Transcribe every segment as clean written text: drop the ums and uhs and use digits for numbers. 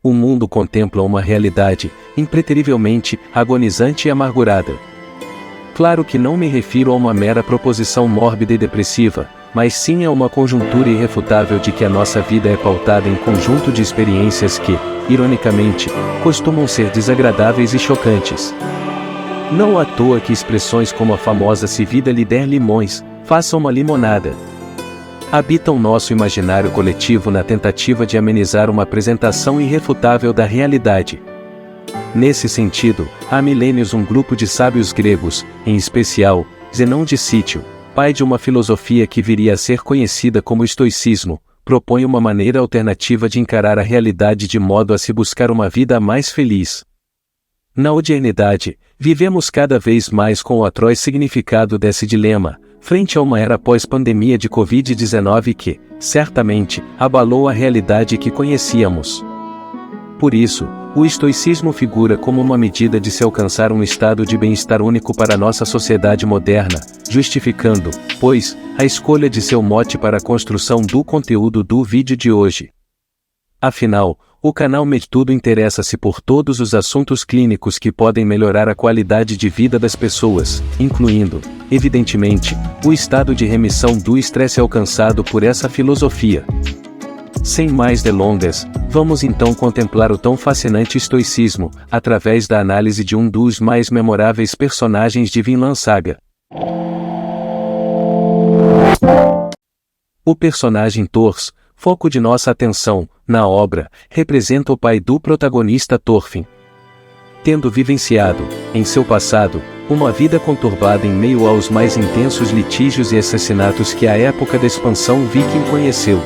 o mundo contempla uma realidade, impreterivelmente, agonizante e amargurada. Claro que não me refiro a uma mera proposição mórbida e depressiva, mas sim a uma conjuntura irrefutável de que a nossa vida é pautada em conjunto de experiências que, ironicamente, costumam ser desagradáveis e chocantes. Não à toa que expressões como a famosa "se vida lhe der limões, faça uma limonada" habitam nosso imaginário coletivo na tentativa de amenizar uma apresentação irrefutável da realidade. Nesse sentido, há milênios um grupo de sábios gregos, em especial, Zenão de Cítio, pai de uma filosofia que viria a ser conhecida como estoicismo, propõe uma maneira alternativa de encarar a realidade de modo a se buscar uma vida mais feliz. Na odiernidade, vivemos cada vez mais com o atroz significado desse dilema, frente a uma era pós-pandemia de Covid-19 que, certamente, abalou a realidade que conhecíamos. Por isso, o estoicismo figura como uma medida de se alcançar um estado de bem-estar único para a nossa sociedade moderna, justificando, pois, a escolha de seu mote para a construção do conteúdo do vídeo de hoje. Afinal, o canal Medtudo interessa-se por todos os assuntos clínicos que podem melhorar a qualidade de vida das pessoas, incluindo, evidentemente, o estado de remissão do estresse alcançado por essa filosofia. Sem mais delongas, vamos então contemplar o tão fascinante estoicismo, através da análise de um dos mais memoráveis personagens de Vinland Saga. O personagem Thors, foco de nossa atenção, na obra, representa o pai do protagonista Thorfinn. Tendo vivenciado, em seu passado, uma vida conturbada em meio aos mais intensos litígios e assassinatos que a época da expansão viking conheceu.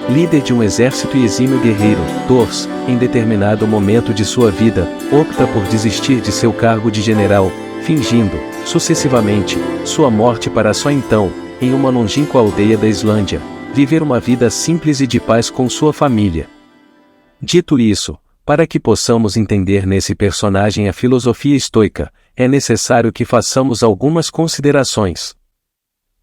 Líder de um exército e exímio guerreiro, Thors, em determinado momento de sua vida, opta por desistir de seu cargo de general, fingindo, sucessivamente, sua morte para só então, em uma longínqua aldeia da Islândia, viver uma vida simples e de paz com sua família. Dito isso, para que possamos entender nesse personagem a filosofia estoica, é necessário que façamos algumas considerações.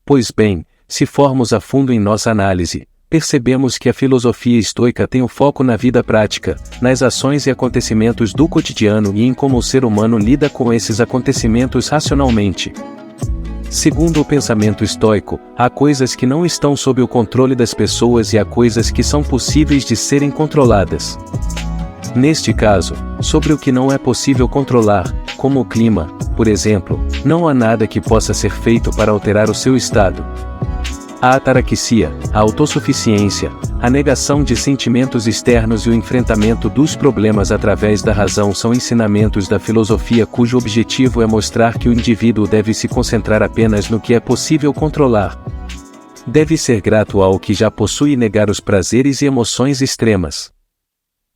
Pois bem, se formos a fundo em nossa análise, percebemos que a filosofia estoica tem o foco na vida prática, nas ações e acontecimentos do cotidiano e em como o ser humano lida com esses acontecimentos racionalmente. Segundo o pensamento estoico, há coisas que não estão sob o controle das pessoas e há coisas que são possíveis de serem controladas. Neste caso, sobre o que não é possível controlar, como o clima, por exemplo, não há nada que possa ser feito para alterar o seu estado. A ataraxia, a autossuficiência, a negação de sentimentos externos e o enfrentamento dos problemas através da razão são ensinamentos da filosofia cujo objetivo é mostrar que o indivíduo deve se concentrar apenas no que é possível controlar. Deve ser grato ao que já possui e negar os prazeres e emoções extremas.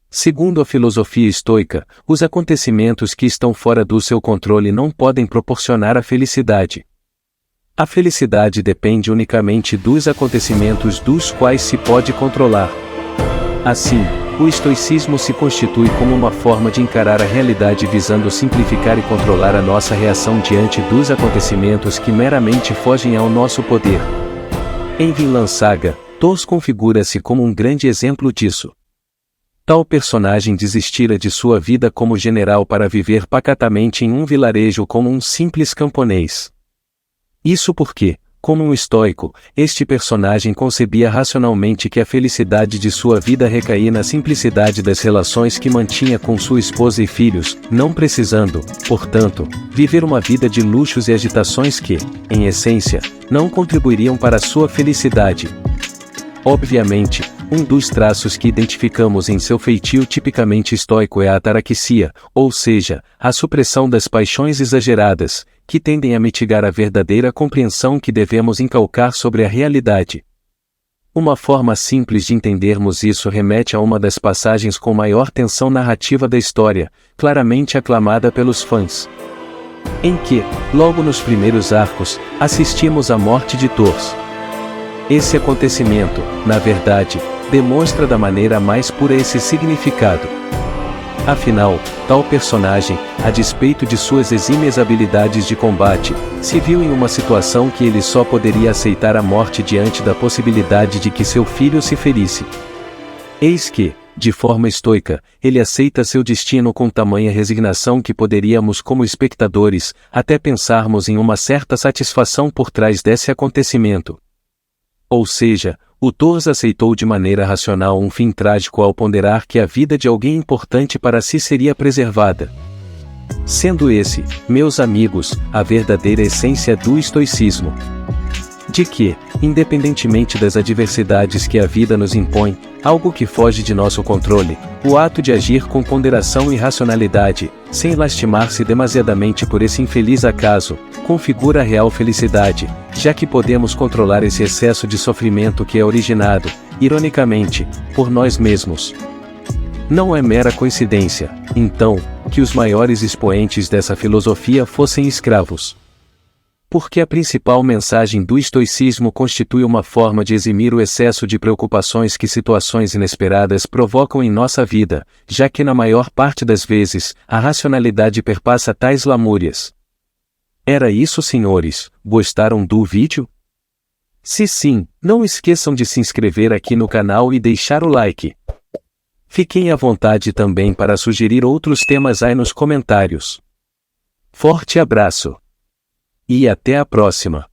Segundo a filosofia estoica, os acontecimentos que estão fora do seu controle não podem proporcionar a felicidade. A felicidade depende unicamente dos acontecimentos dos quais se pode controlar. Assim, o estoicismo se constitui como uma forma de encarar a realidade visando simplificar e controlar a nossa reação diante dos acontecimentos que meramente fogem ao nosso poder. Em Vinland Saga, Thors configura-se como um grande exemplo disso. Tal personagem desistira de sua vida como general para viver pacatamente em um vilarejo como um simples camponês. Isso porque, como um estoico, este personagem concebia racionalmente que a felicidade de sua vida recaía na simplicidade das relações que mantinha com sua esposa e filhos, não precisando, portanto, viver uma vida de luxos e agitações que, em essência, não contribuiriam para sua felicidade. Obviamente, um dos traços que identificamos em seu feitio tipicamente estoico é a ataraxia, ou seja, a supressão das paixões exageradas, que tendem a mitigar a verdadeira compreensão que devemos inculcar sobre a realidade. Uma forma simples de entendermos isso remete a uma das passagens com maior tensão narrativa da história, claramente aclamada pelos fãs. Em que, logo nos primeiros arcos, assistimos à morte de Thors. Esse acontecimento, na verdade, demonstra da maneira mais pura esse significado. Afinal, tal personagem, a despeito de suas exímias habilidades de combate, se viu em uma situação que ele só poderia aceitar a morte diante da possibilidade de que seu filho se ferisse. Eis que, de forma estoica, ele aceita seu destino com tamanha resignação que poderíamos, como espectadores, até pensarmos em uma certa satisfação por trás desse acontecimento. Ou seja, o Thors aceitou de maneira racional um fim trágico ao ponderar que a vida de alguém importante para si seria preservada. Sendo esse, meus amigos, a verdadeira essência do estoicismo. De que, independentemente das adversidades que a vida nos impõe, algo que foge de nosso controle, o ato de agir com ponderação e racionalidade, sem lastimar-se demasiadamente por esse infeliz acaso, configura a real felicidade, já que podemos controlar esse excesso de sofrimento que é originado, ironicamente, por nós mesmos. Não é mera coincidência, então, que os maiores expoentes dessa filosofia fossem escravos. Porque a principal mensagem do estoicismo constitui uma forma de eximir o excesso de preocupações que situações inesperadas provocam em nossa vida, já que na maior parte das vezes, a racionalidade perpassa tais lamúrias. Era isso, senhores? Gostaram do vídeo? Se sim, não esqueçam de se inscrever aqui no canal e deixar o like. Fiquem à vontade também para sugerir outros temas aí nos comentários. Forte abraço! E até a próxima!